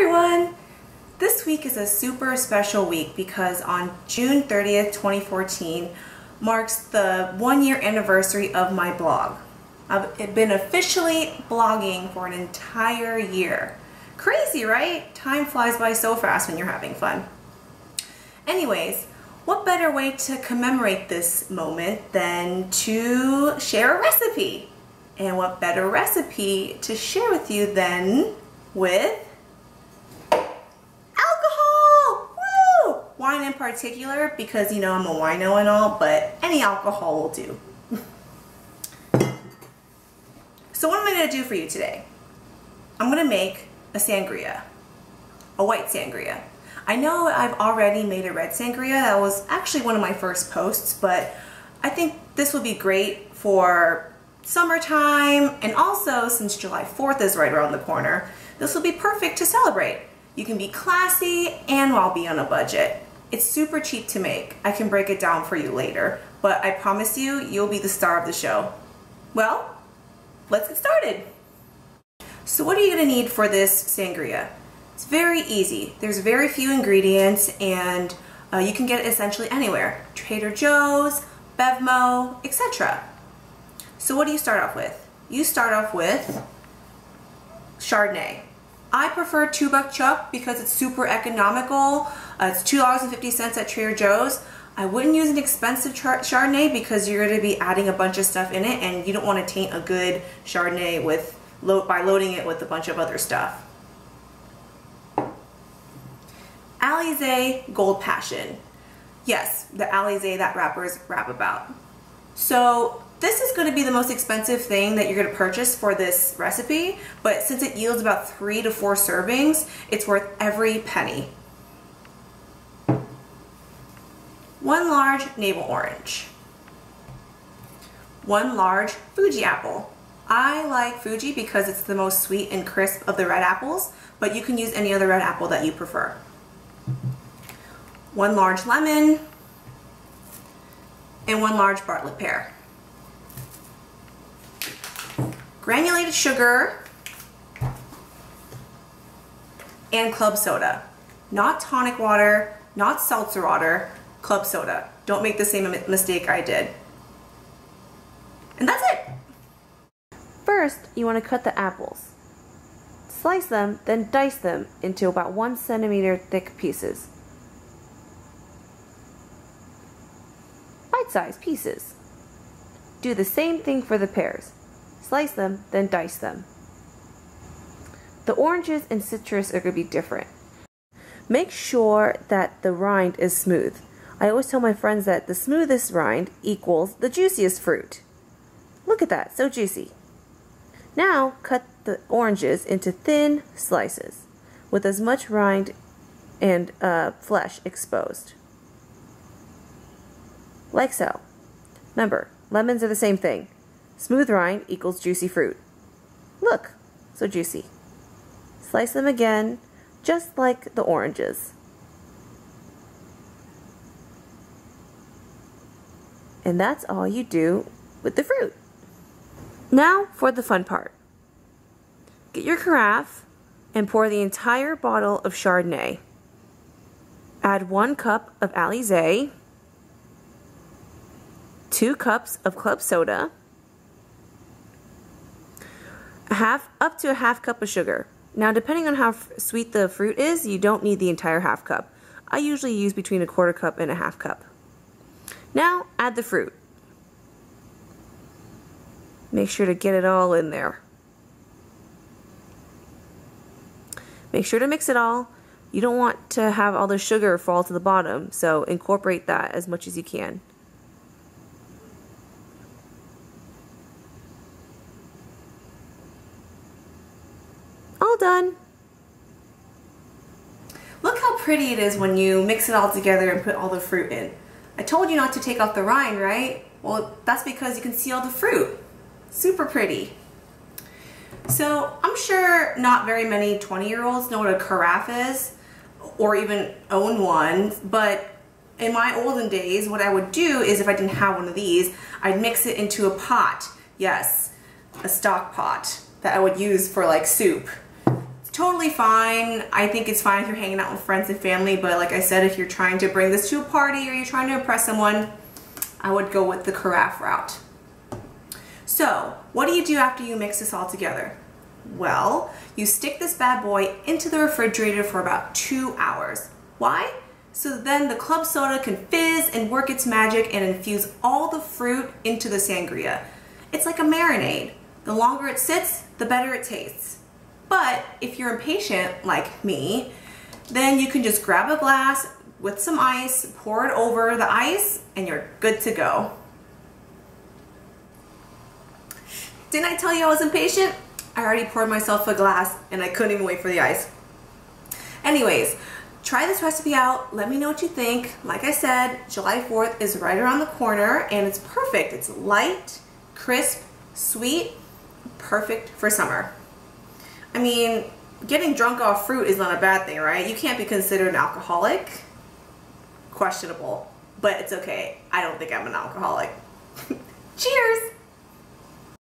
everyone! This week is a super special week because on June 30th, 2014 marks the 1-year anniversary of my blog. I've been officially blogging for an entire year. Crazy, right? Time flies by so fast when you're having fun. Anyways, what better way to commemorate this moment than to share a recipe? And what better recipe to share with you than with alcohol! Woo! Wine in particular, because you know I'm a wino and all, but any alcohol will do. So what am I going to do for you today? I'm going to make a sangria, a white sangria. I know I've already made a red sangria. That was actually one of my first posts, but I think this would be great for summertime, and also since July 4th is right around the corner, this will be perfect to celebrate. You can be classy and while be on a budget. It's super cheap to make. I can break it down for you later, but I promise you, you'll be the star of the show. Well, let's get started. So what are you going to need for this sangria? It's very easy. There's very few ingredients and you can get it essentially anywhere. Trader Joe's, Bevmo, etc. So what do you start off with? You start off with Chardonnay. I prefer 2-buck chuck because it's super economical. It's $2.50 at Trader Joe's. I wouldn't use an expensive Chardonnay because you're going to be adding a bunch of stuff in it and you don't want to taint a good Chardonnay by loading it with a bunch of other stuff. Alizé Gold Passion. Yes, the Alizé that rappers rap about. So this is going to be the most expensive thing that you're going to purchase for this recipe, but since it yields about 3 to 4 servings, it's worth every penny. 1 large navel orange. 1 large Fuji apple. I like Fuji because it's the most sweet and crisp of the red apples, but you can use any other red apple that you prefer. 1 large lemon, and 1 large Bartlett pear. Granulated sugar and club soda. Not tonic water, not seltzer water, club soda. Don't make the same mistake I did. And that's it. First, you want to cut the apples. Slice them, then dice them into about 1 centimeter thick pieces. Bite-sized pieces. Do the same thing for the pears. Slice them, then dice them. The oranges and citrus are going to be different. Make sure that the rind is smooth. I always tell my friends that the smoothest rind equals the juiciest fruit. Look at that, so juicy. Now cut the oranges into thin slices with as much rind and flesh exposed. Like so. Remember, lemons are the same thing. Smooth rind equals juicy fruit. Look, so juicy. Slice them again, just like the oranges. And that's all you do with the fruit. Now for the fun part. Get your carafe and pour the entire bottle of Chardonnay. Add 1 cup of Alizé, 2 cups of club soda, up to a half cup of sugar. Now, depending on how sweet the fruit is, you don't need the entire half cup. I usually use between a 1/4 cup and a half cup. Now, add the fruit. Make sure to get it all in there. Make sure to mix it all. You don't want to have all the sugar fall to the bottom, so incorporate that as much as you can. All done. Look how pretty it is when you mix it all together and put all the fruit in. I told you not to take off the rind, right? Well, that's because you can see all the fruit. Super pretty. So I'm sure not very many 20-year-olds know what a carafe is or even own one, but in my olden days, what I would do is if I didn't have one of these, I'd mix it into a pot. Yes, a stock pot that I would use for like soup. It's totally fine. I think it's fine if you're hanging out with friends and family, but like I said, if you're trying to bring this to a party or you're trying to impress someone, I would go with the carafe route. So, what do you do after you mix this all together? Well, you stick this bad boy into the refrigerator for about 2 hours. Why? So then the club soda can fizz and work its magic and infuse all the fruit into the sangria. It's like a marinade. The longer it sits, the better it tastes. But if you're impatient, like me, then you can just grab a glass with some ice, pour it over the ice, and you're good to go. Didn't I tell you I was impatient? I already poured myself a glass and I couldn't even wait for the ice. Anyways, try this recipe out. Let me know what you think. Like I said, July 4th is right around the corner and it's perfect. It's light, crisp, sweet, perfect for summer. I mean, getting drunk off fruit is not a bad thing, right? You can't be considered an alcoholic. Questionable, but it's okay. I don't think I'm an alcoholic. Cheers!